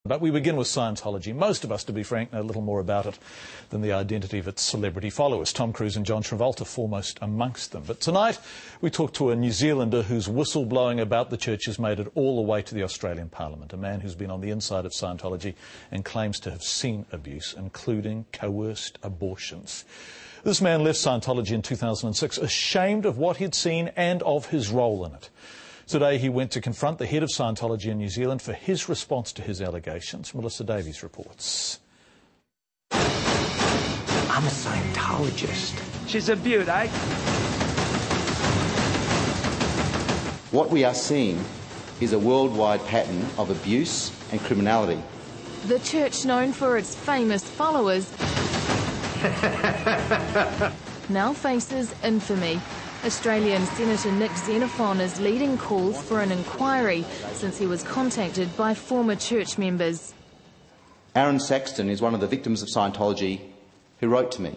But we begin with Scientology. Most of us, to be frank, know little more about it than the identity of its celebrity followers, Tom Cruise and John Travolta foremost amongst them. But tonight we talk to a New Zealander whose whistleblowing about the church has made it all the way to the Australian Parliament, a man who's been on the inside of Scientology and claims to have seen abuse, including coerced abortions. This man left Scientology in 2006, ashamed of what he'd seen and of his role in it. Today he went to confront the head of Scientology in New Zealand for his response to his allegations. Melissa Davies reports. I'm a Scientologist. She's a beaut, eh? What we are seeing is a worldwide pattern of abuse and criminality. The church, known for its famous followers, now faces infamy. Australian Senator Nick Xenophon is leading calls for an inquiry since he was contacted by former church members. Aaron Saxton is one of the victims of Scientology who wrote to me.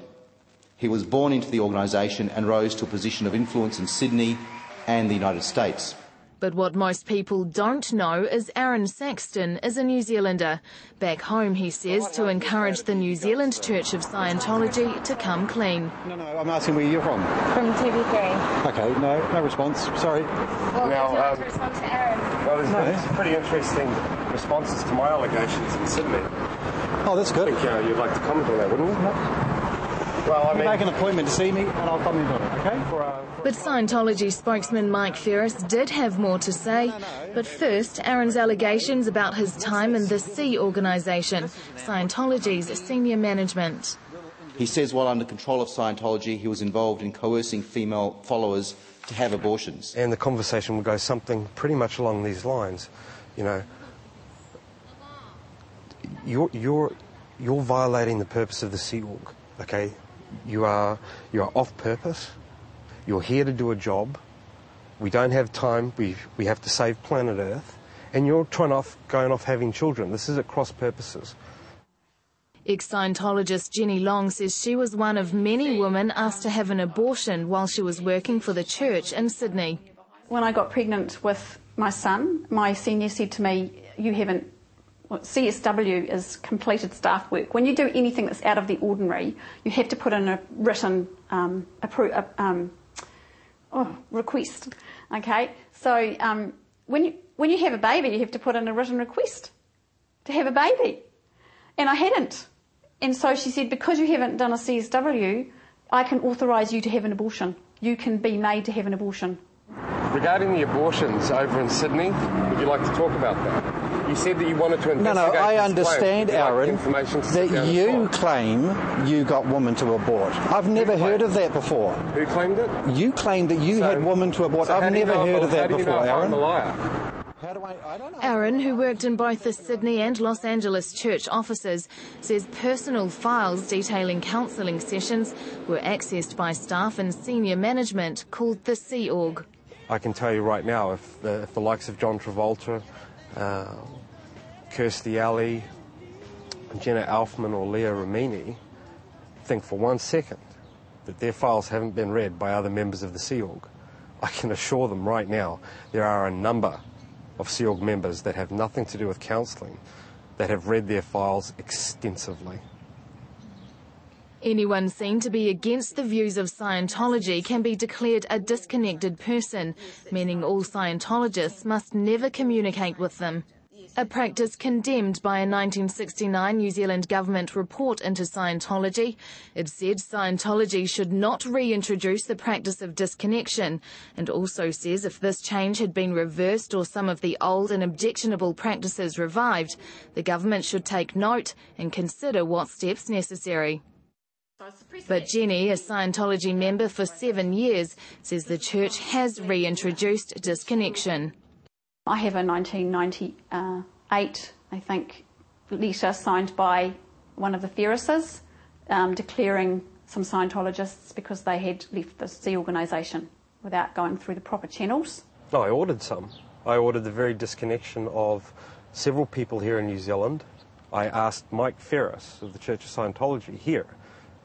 He was born into the organisation and rose to a position of influence in Sydney and the United States. But what most people don't know is Aaron Saxton is a New Zealander. Back home, he says, to encourage the New Zealand Church of Scientology to come clean. No, I'm asking where you're from. From TV3. Okay, no response, sorry. Well, now, would you like to respond to Aaron? Well, there's some pretty interesting responses to my allegations in Sydney. Oh, that's good. I think you'd like to comment on that, wouldn't you? No. Well, I mean, make an appointment to see me and I'll comment on it, okay? But Scientology spokesman Mike Ferris did have more to say. But first, Aaron's allegations about his time in the Sea organisation, Scientology's senior management. He says while under control of Scientology, he was involved in coercing female followers to have abortions. And the conversation would go something pretty much along these lines. You know, you're violating the purpose of the Sea Org, okay? You are off purpose. You're here to do a job. We don't have time. We have to save planet Earth. And you're going off having children. This is at cross purposes. Ex-Scientologist Jenny Long says she was one of many women asked to have an abortion while she was working for the church in Sydney. When I got pregnant with my son, my senior said to me, you haven't... CSW is completed staff work. When you do anything that's out of the ordinary, you have to put in a written request. Okay, so when you have a baby, you have to put in a written request to have a baby, and I hadn't. And so she said, because you haven't done a CSW, I can authorise you to have an abortion. You can be made to have an abortion. regarding the abortions over in Sydney, would you like to talk about that? You said that you wanted to investigate. No, I understand, Aaron, that you claim you got women to abort. I've never heard of that before. Who claimed it? You claimed that you had women to abort. I've never heard of that before, Aaron. I'm a liar? I don't know. Aaron, who worked in both the Sydney and Los Angeles church offices, says personal files detailing counselling sessions were accessed by staff and senior management called the Sea Org. I can tell you right now, if the likes of John Travolta, Kirstie Alley, Jenna Elfman or Leah Remini think for 1 second that their files haven't been read by other members of the Sea Org, I can assure them right now there are a number of Sea Org members that have nothing to do with counselling that have read their files extensively. Anyone seen to be against the views of Scientology can be declared a disconnected person, meaning all Scientologists must never communicate with them. A practice condemned by a 1969 New Zealand government report into Scientology. It said Scientology should not reintroduce the practice of disconnection, and also says if this change had been reversed or some of the old and objectionable practices revived, the government should take note and consider what steps necessary. But Jenny, a Scientology member for 7 years, says the church has reintroduced disconnection. I have a 1998, I think, letter signed by one of the Ferrises declaring some Scientologists because they had left the Sea organisation without going through the proper channels. No, I ordered some. I ordered the very disconnection of several people here in New Zealand. I asked Mike Ferris of the Church of Scientology here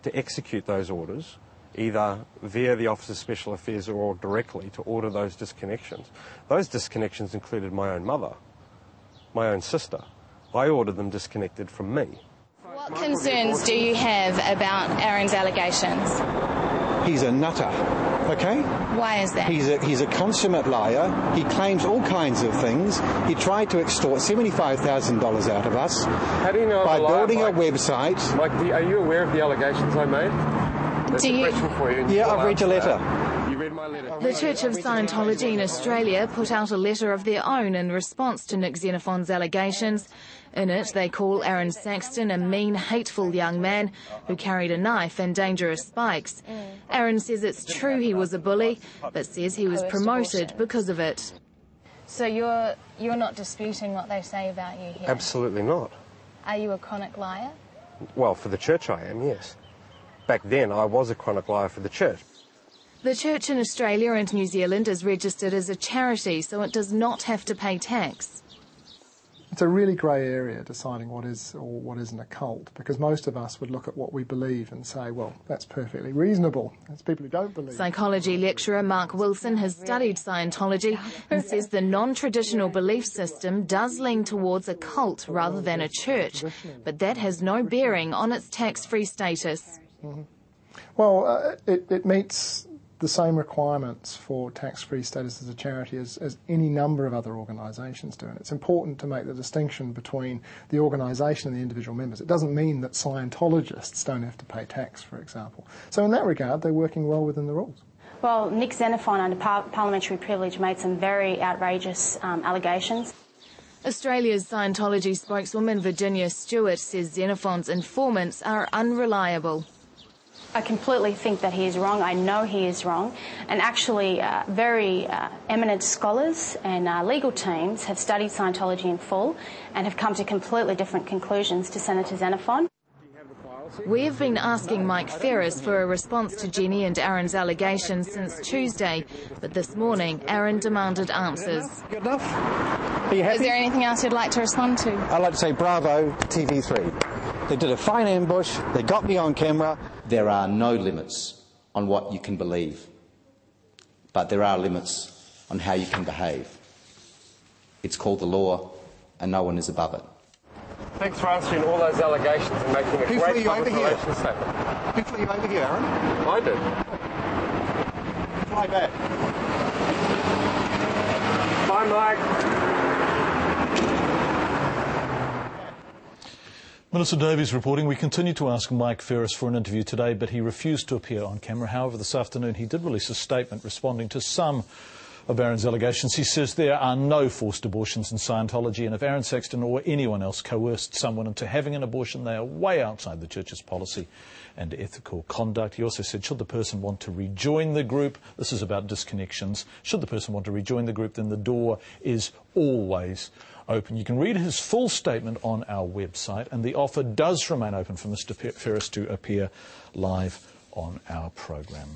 to execute those orders, either via the Office of Special Affairs or directly to order those disconnections. Those disconnections included my own mother, my own sister, I order them disconnected from me. What concerns do you have about Aaron's allegations? He's a nutter, okay? Why is that? He's a consummate liar. He claims all kinds of things. He tried to extort $75,000 out of us. How do you know by I'm a liar, building Mike? a website. Mike, are you aware of the allegations I made? That's a question for you. Yeah, I've read your letter. You read my letter. The Church of Scientology in Australia put out a letter of their own in response to Nick Xenophon's allegations. In it, they call Aaron Saxton a mean, hateful young man who carried a knife and dangerous spikes. Aaron says it's true he was a bully, but says he was promoted because of it. So you're not disputing what they say about you here? Absolutely not. Are you a chronic liar? Well, for the church I am, yes. Back then I was a chronic liar for the church. The church in Australia and New Zealand is registered as a charity, so it does not have to pay tax. It's a really grey area deciding what is or what isn't a cult, because most of us would look at what we believe and say, well, that's perfectly reasonable. It's people who don't believe. Psychology lecturer Mark Wilson has studied Scientology and says the non-traditional belief system does lean towards a cult rather than a church, but that has no bearing on its tax-free status. Well, it meets the same requirements for tax-free status as a charity as any number of other organisations do. And it's important to make the distinction between the organisation and the individual members. It doesn't mean that Scientologists don't have to pay tax, for example. So in that regard, they're working well within the rules. Well, Nick Xenophon, under parliamentary privilege, made some very outrageous allegations. Australia's Scientology spokeswoman Virginia Stewart says Xenophon's informants are unreliable. I completely think that he is wrong. I know he is wrong. And actually, very eminent scholars and legal teams have studied Scientology in full and have come to completely different conclusions to Senator Xenophon. We have been asking Mike Ferris for a response to Jenny and Aaron's allegations since Tuesday, but this morning Aaron demanded answers. Good enough? Are you happy? Is there anything else you'd like to respond to? I'd like to say bravo to TV3. They did a fine ambush. They got me on camera. There are no limits on what you can believe, but there are limits on how you can behave. It's called the law, and no one is above it. Thanks for answering all those allegations and making a Who great flew you over public here? relations statement. Who flew you over here, Aaron? I did. Fly back. Bye, Mike. Melissa Davies reporting. We continue to ask Mike Ferris for an interview today, but he refused to appear on camera. However, this afternoon he did release a statement responding to some of Aaron's allegations. He says there are no forced abortions in Scientology, and if Aaron Saxton or anyone else coerced someone into having an abortion, they are way outside the church's policy and ethical conduct. He also said, should the person want to rejoin the group, this is about disconnections, should the person want to rejoin the group, then the door is always open. You can read his full statement on our website, and the offer does remain open for Mr. Ferris to appear live on our program.